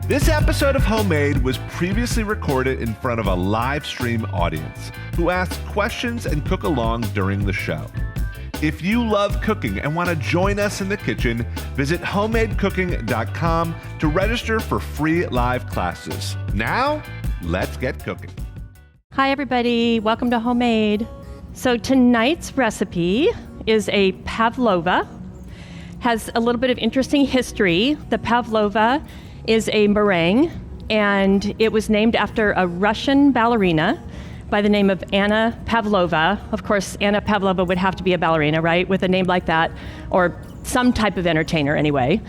This episode of Homemade was previously recorded in front of a live stream audience who asked questions and cook along during the show. If you love cooking and want to join us in the kitchen, visit homemadecooking.com to register for free live classes. Now, let's get cooking. Hi, everybody. Welcome to Homemade. So tonight's recipe is a Pavlova. Has a little bit of interesting history. The Pavlova is a meringue, and it was named after a Russian ballerina by the name of Anna Pavlova. Of course, Anna Pavlova would have to be a ballerina, right, with a name like that, or some type of entertainer anyway.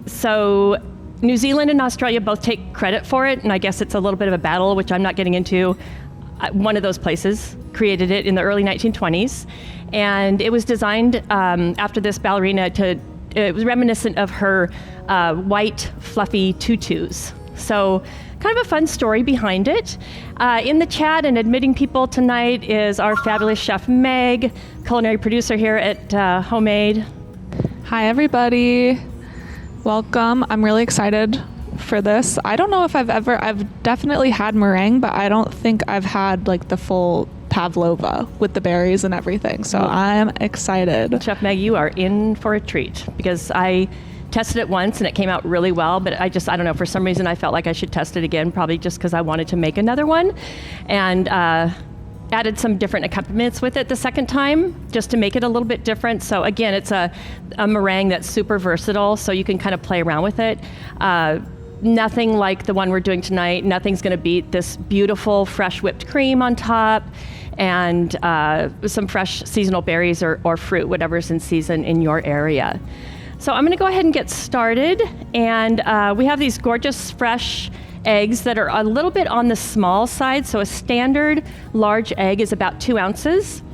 So New Zealand and Australia both take credit for it, and I guess it's a little bit of a battle, which I'm not getting into. One of those places created it in the early 1920s, and it was designed after this ballerina it was reminiscent of her white, fluffy tutus. So kind of a fun story behind it. In the chat and admitting people tonight is our fabulous chef Meg, culinary producer here at Homemade. Hi, everybody. Welcome. I'm really excited for this. I don't know if I've definitely had meringue, but I don't think I've had like the full Pavlova with the berries and everything. So I'm excited. Chef Meg, you are in for a treat because I tested it once and it came out really well, but I don't know, for some reason I felt like I should test it again, probably just because I wanted to make another one, and added some different accompaniments with it the second time just to make it a little bit different. So again, it's a meringue that's super versatile, so you can kind of play around with it. Nothing like the one we're doing tonight. Nothing's going to beat this beautiful fresh whipped cream on top and some fresh seasonal berries or fruit, whatever's in season in your area. So I'm going to go ahead and get started. And we have these gorgeous fresh eggs that are a little bit on the small side. So a standard large egg is about 2 ounces.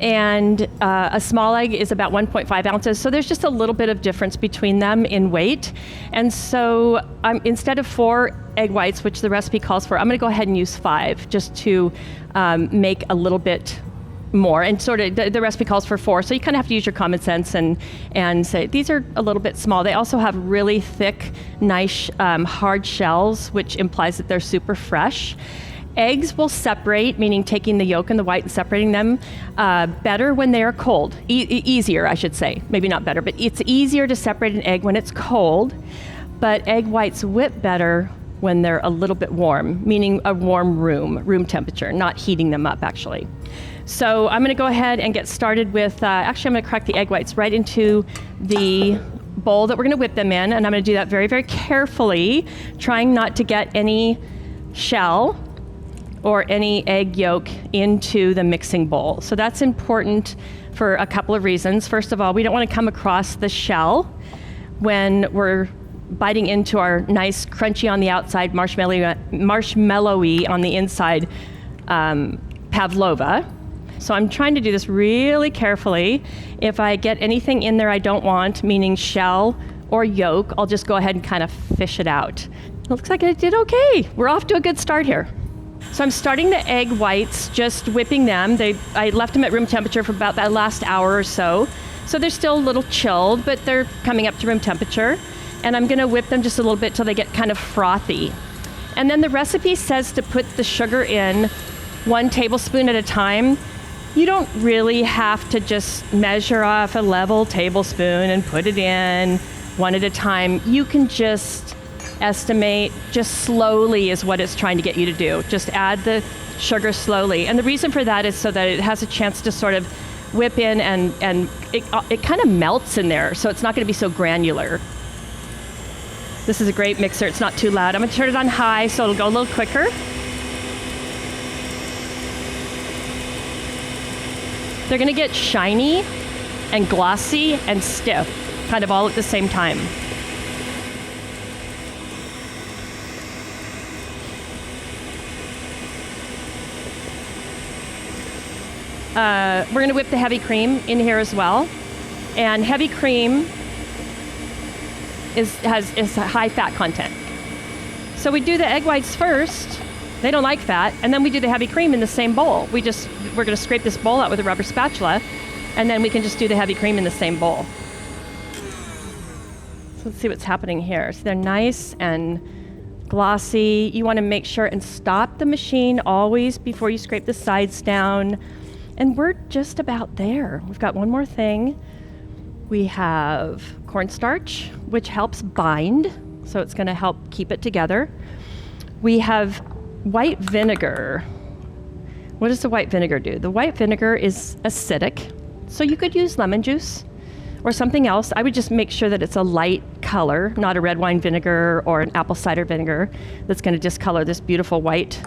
And a small egg is about 1.5 ounces. So there's just a little bit of difference between them in weight. And so instead of 4 egg whites, which the recipe calls for, I'm going to go ahead and use 5 just to make a little bit more. And sort of the recipe calls for 4. So you kind of have to use your common sense and say, these are a little bit small. They also have really thick, nice, hard shells, which implies that they're super fresh. Eggs will separate, meaning taking the yolk and the white and separating them better when they are cold. Easier, I should say. Maybe not better, but it's easier to separate an egg when it's cold. But egg whites whip better when they're a little bit warm, meaning a warm room temperature, not heating them up, actually. So I'm going to go ahead and get started with, actually I'm going to crack the egg whites right into the bowl that we're going to whip them in. And I'm going to do that very, very carefully, trying not to get any shell or any egg yolk into the mixing bowl. So that's important for a couple of reasons. First of all, we don't want to come across the shell when we're biting into our nice crunchy on the outside, marshmallowy on the inside Pavlova. So I'm trying to do this really carefully. If I get anything in there I don't want, meaning shell or yolk, I'll just go ahead and kind of fish it out. It looks like I did okay. We're off to a good start here. So I'm starting the egg whites, just whipping them. I left them at room temperature for about that last hour or so. So they're still a little chilled, but they're coming up to room temperature. And I'm going to whip them just a little bit till they get kind of frothy. And then the recipe says to put the sugar in 1 tablespoon at a time. You don't really have to just measure off a level tablespoon and put it in 1 at a time. You can just estimate, just slowly is what it's trying to get you to do. Just add the sugar slowly. And the reason for that is so that it has a chance to sort of whip in and it kind of melts in there, so it's not going to be so granular. This is a great mixer. It's not too loud. I'm going to turn it on high so it'll go a little quicker. They're going to get shiny and glossy and stiff, kind of all at the same time. We're going to whip the heavy cream in here as well. And heavy cream has a high fat content. So we do the egg whites first. They don't like fat. And then we do the heavy cream in the same bowl. We're going to scrape this bowl out with a rubber spatula, and then we can just do the heavy cream in the same bowl. So let's see what's happening here. So they're nice and glossy. You want to make sure and stop the machine always before you scrape the sides down. And we're just about there. We've got one more thing. We have cornstarch, which helps bind, so it's going to help keep it together. We have white vinegar. What does the white vinegar do? The white vinegar is acidic, so you could use lemon juice or something else. I would just make sure that it's a light color, not a red wine vinegar or an apple cider vinegar that's going to discolor this beautiful white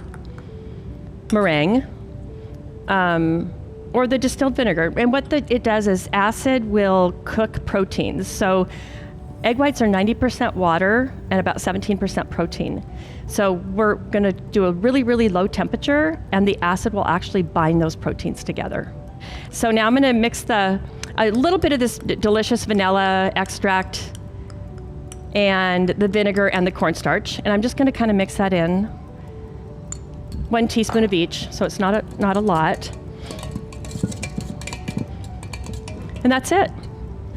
meringue. Or the distilled vinegar. And what it does is acid will cook proteins. So egg whites are 90% water and about 17% protein. So we're going to do a really, really low temperature, and the acid will actually bind those proteins together. So now I'm going to mix a little bit of this delicious vanilla extract and the vinegar and the cornstarch, and I'm just going to kind of mix that in. 1 teaspoon of each, so it's not a lot. And that's it.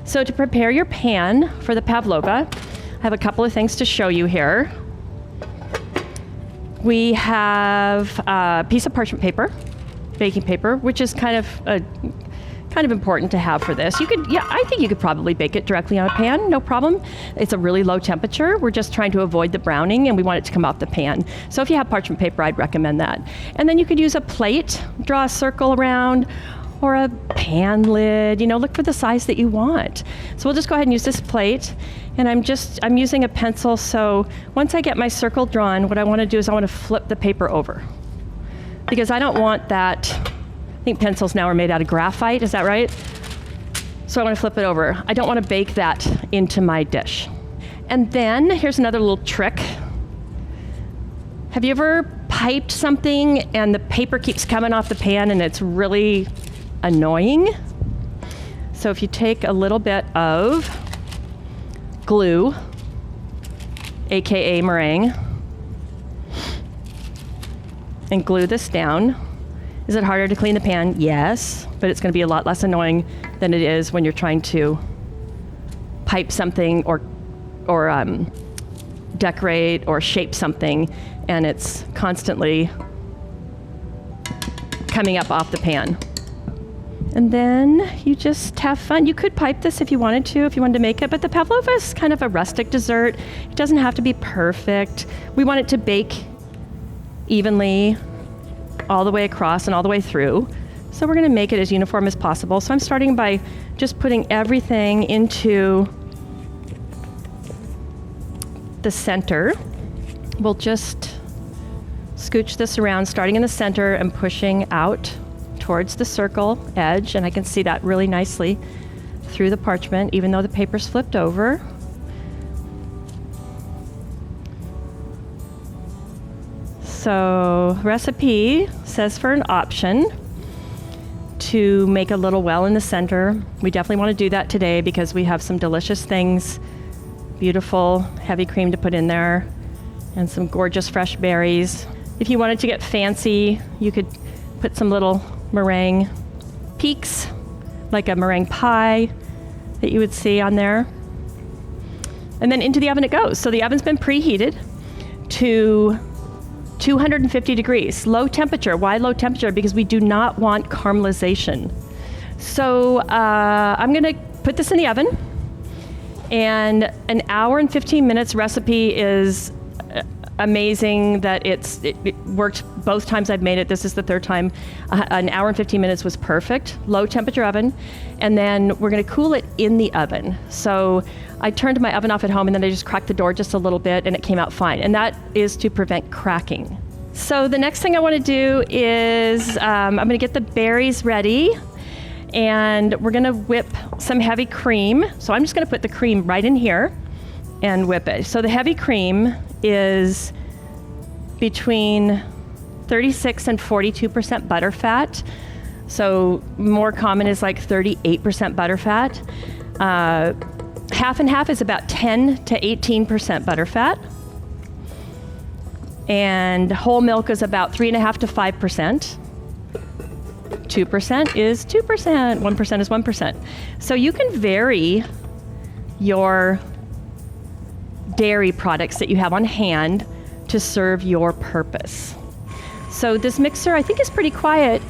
So to prepare your pan for the pavlova, I have a couple of things to show you here. We have a piece of parchment paper, baking paper, which is kind of important to have for this. I think you could probably bake it directly on a pan, no problem. It's a really low temperature. We're just trying to avoid the browning, and we want it to come off the pan. So if you have parchment paper, I'd recommend that. And then you could use a plate, draw a circle around, or a pan lid, look for the size that you want. So we'll just go ahead and use this plate, and I'm using a pencil, so once I get my circle drawn, what I want to do is I want to flip the paper over, because I don't want that. I think pencils now are made out of graphite, is that right? So I want to flip it over. I don't want to bake that into my dish. And then here's another little trick. Have you ever piped something and the paper keeps coming off the pan and it's really annoying? So if you take a little bit of glue, aka meringue, and glue this down. Is it harder to clean the pan? Yes, but it's going to be a lot less annoying than it is when you're trying to pipe something or decorate or shape something, and it's constantly coming up off the pan. And then you just have fun. You could pipe this if you wanted to make it, but the pavlova is kind of a rustic dessert. It doesn't have to be perfect. We want it to bake evenly all the way across and all the way through. So we're going to make it as uniform as possible. So I'm starting by just putting everything into the center. We'll just scooch this around, starting in the center and pushing out towards the circle edge, and I can see that really nicely through the parchment, even though the paper's flipped over. So recipe says for an option to make a little well in the center. We definitely want to do that today because we have some delicious things, beautiful heavy cream to put in there, and some gorgeous fresh berries. If you wanted to get fancy, you could put some little meringue peaks, like a meringue pie that you would see on there. And then into the oven it goes. So the oven's been preheated to 250 degrees, low temperature. Why low temperature? Because we do not want caramelization. So I'm going to put this in the oven, and an hour and 15 minutes recipe is amazing that it worked both times I've made it. This is the third time. An hour and 15 minutes was perfect. Low temperature oven. And then we're going to cool it in the oven. So I turned my oven off at home, and then I just cracked the door just a little bit, and it came out fine. And that is to prevent cracking. So the next thing I want to do is I'm going to get the berries ready, and we're going to whip some heavy cream. So I'm just going to put the cream right in here and whip it. So the heavy cream is between 36 and 42% butterfat. So more common is like 38% butterfat. Half and half is about 10 to 18% butterfat. And whole milk is about 3.5 to 5%. 2% is 2%, 1% is 1%. So you can vary your dairy products that you have on hand to serve your purpose. So this mixer, I think, is pretty quiet.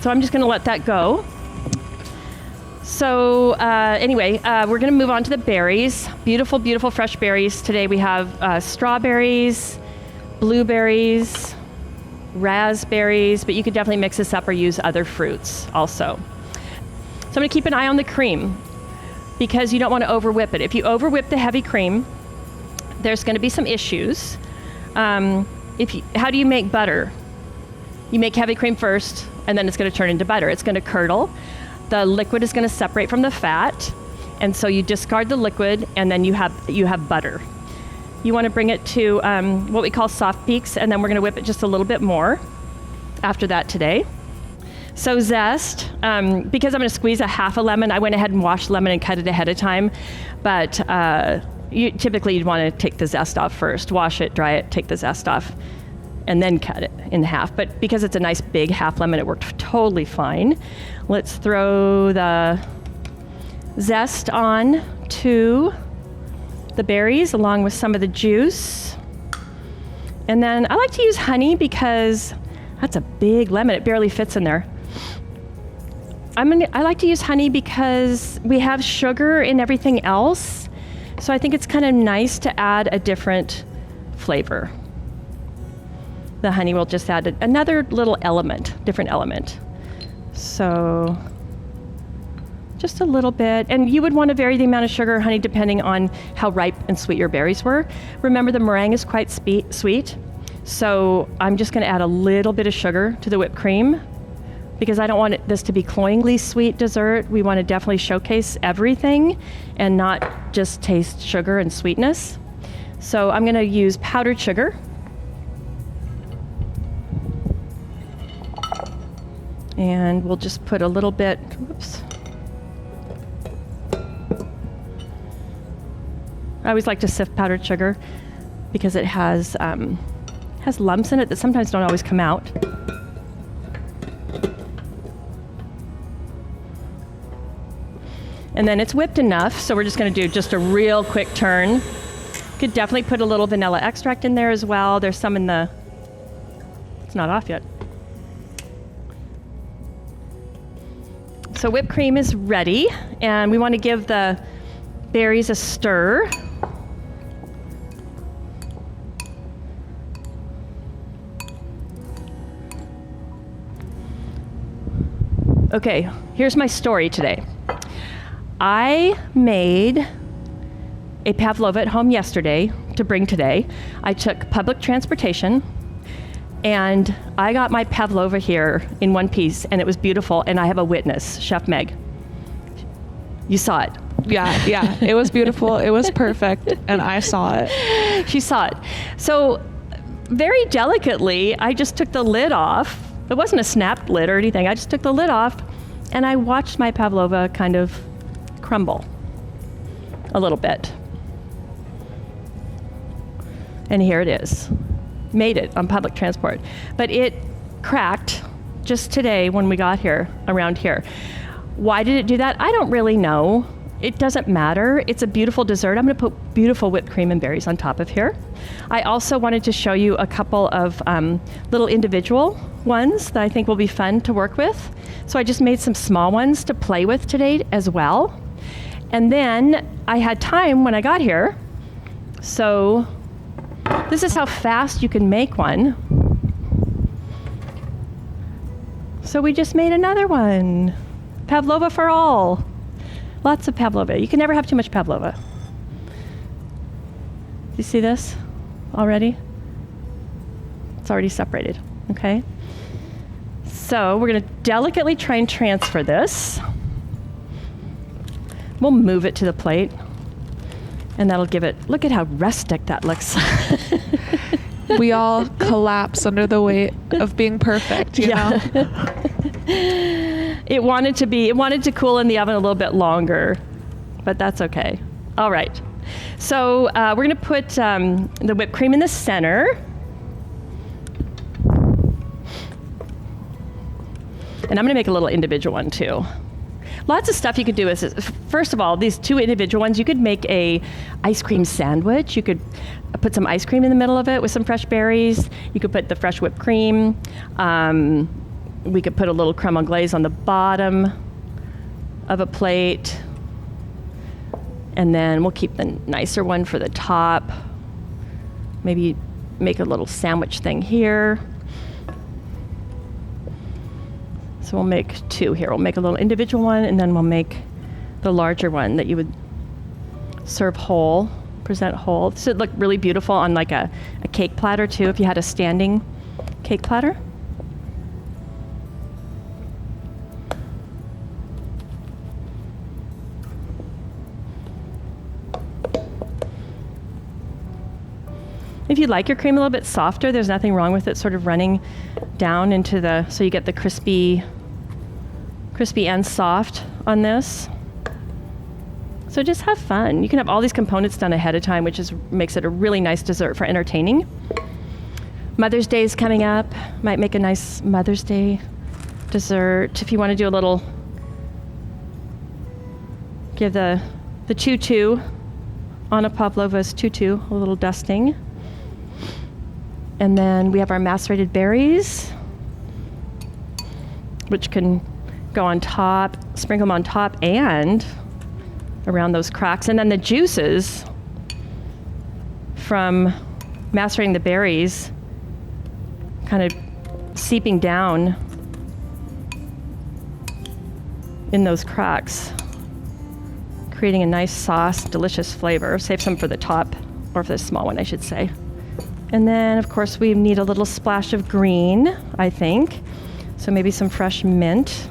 So I'm just going to let that go. So anyway, we're going to move on to the berries. Beautiful, beautiful fresh berries. Today we have strawberries, blueberries, raspberries, but you could definitely mix this up or use other fruits also. So I'm going to keep an eye on the cream because you don't want to over whip it. If you over whip the heavy cream, there's going to be some issues. How do you make butter? You make heavy cream first, and then it's going to turn into butter. It's going to curdle. The liquid is going to separate from the fat, and so you discard the liquid, and then you have butter. You want to bring it to what we call soft peaks, and then we're going to whip it just a little bit more after that today. So zest, because I'm going to squeeze a half a lemon, I went ahead and washed lemon and cut it ahead of time, but typically you'd want to take the zest off first, wash it, dry it, take the zest off, and then cut it in half. But because it's a nice big half lemon, it worked totally fine. Let's throw the zest on to the berries along with some of the juice. And then I like to use honey because that's a big lemon. It barely fits in there. I like to use honey because we have sugar in everything else. So I think it's kind of nice to add a different flavor. The honey will just add another little element, different element. So just a little bit. And you would want to vary the amount of sugar or honey depending on how ripe and sweet your berries were. Remember, the meringue is quite sweet. So I'm just going to add a little bit of sugar to the whipped cream because I don't want this to be cloyingly sweet dessert. We want to definitely showcase everything and not just taste sugar and sweetness. So I'm going to use powdered sugar. And we'll just put a little bit, whoops. I always like to sift powdered sugar because it has lumps in it that sometimes don't always come out. And then it's whipped enough, so we're just going to do just a real quick turn. Could definitely put a little vanilla extract in there as well. There's some in the, it's not off yet. So whipped cream is ready, and we want to give the berries a stir. Okay, here's my story today. I made a Pavlova at home yesterday to bring today. I took public transportation, and I got my Pavlova here in one piece, and it was beautiful, and I have a witness, Chef Meg. You saw it. Yeah, it was beautiful. It was perfect, and I saw it. She saw it. So very delicately, I just took the lid off. It wasn't a snapped lid or anything. I just took the lid off, and I watched my Pavlova kind of crumble a little bit. And here it is. Made it on public transport. But it cracked just today when we got here, around here. Why did it do that? I don't really know. It doesn't matter. It's a beautiful dessert. I'm going to put beautiful whipped cream and berries on top of here. I also wanted to show you a couple of little individual ones that I think will be fun to work with. So I just made some small ones to play with today as well. And then I had time when I got here. So this is how fast you can make one. So we just made another one. Pavlova for all. Lots of Pavlova. You can never have too much Pavlova. You see this already? It's already separated, okay? So we're gonna delicately try and transfer this. We'll move it to the plate, and that'll give it, look at how rustic that looks. We all collapse under the weight of being perfect, you know? It wanted to cool in the oven a little bit longer, but that's okay. All right. So we're going to put the whipped cream in the center. And I'm going to make a little individual one too. Lots of stuff you could do is, first of all, these two individual ones, you could make a ice cream sandwich. You could put some ice cream in the middle of it with some fresh berries. You could put the fresh whipped cream. We could put a little creme anglaise on the bottom of a plate. And then we'll keep the nicer one for the top. Maybe make a little sandwich thing here. So we'll make two here. We'll make a little individual one, and then we'll make the larger one that you would serve whole, present whole. This would look really beautiful on like a cake platter too, if you had a standing cake platter. If you like your cream a little bit softer, there's nothing wrong with it sort of running down into so you get the crispy and soft on this. So just have fun. You can have all these components done ahead of time, which makes it a really nice dessert for entertaining. Mother's Day is coming up. Might make a nice Mother's Day dessert. If you want to do a little, give the tutu, Anna Pavlova's tutu, a little dusting. And then we have our macerated berries, which can go on top, sprinkle them on top and around those cracks. And then the juices from macerating the berries kind of seeping down in those cracks, creating a nice sauce, delicious flavor. Save some for the top, or for the small one, I should say. And then, of course, we need a little splash of green, I think. So maybe some fresh mint.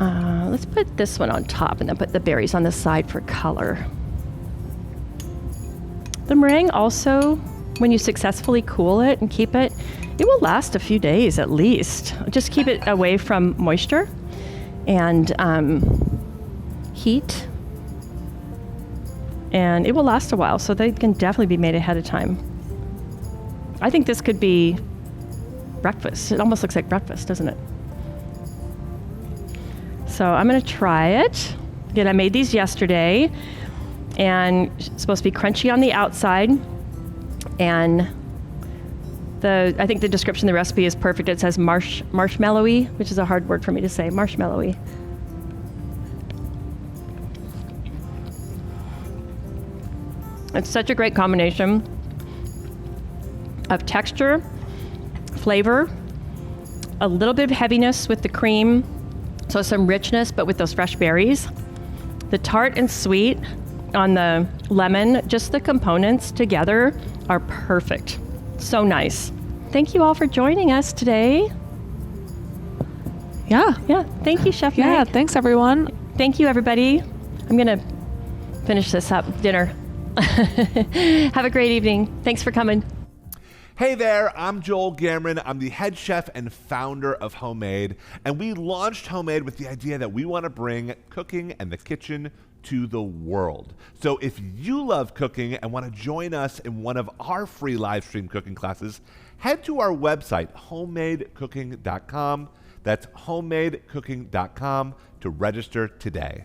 Let's put this one on top and then put the berries on the side for color. The meringue also, when you successfully cool it and keep it, it will last a few days at least. Just keep it away from moisture and heat. And it will last a while, so they can definitely be made ahead of time. I think this could be breakfast. It almost looks like breakfast, doesn't it? So I'm gonna try it. Again, I made these yesterday, and it's supposed to be crunchy on the outside. And I think the description of the recipe is perfect. It says marshmallowy, which is a hard word for me to say, marshmallowy. It's such a great combination of texture, flavor, a little bit of heaviness with the cream, so some richness, but with those fresh berries. The tart and sweet on the lemon, just the components together are perfect. So nice. Thank you all for joining us today. Yeah. Thank you, Chef Yeah, Meg. thanks everyone. Thank you, everybody. I'm gonna finish this up, dinner. Have a great evening. Thanks for coming. Hey there, I'm Joel Gammon. I'm the head chef and founder of Homemade, and we launched Homemade with the idea that we want to bring cooking and the kitchen to the world. So if you love cooking and want to join us in one of our free live stream cooking classes, head to our website, homemadecooking.com. That's homemadecooking.com to register today.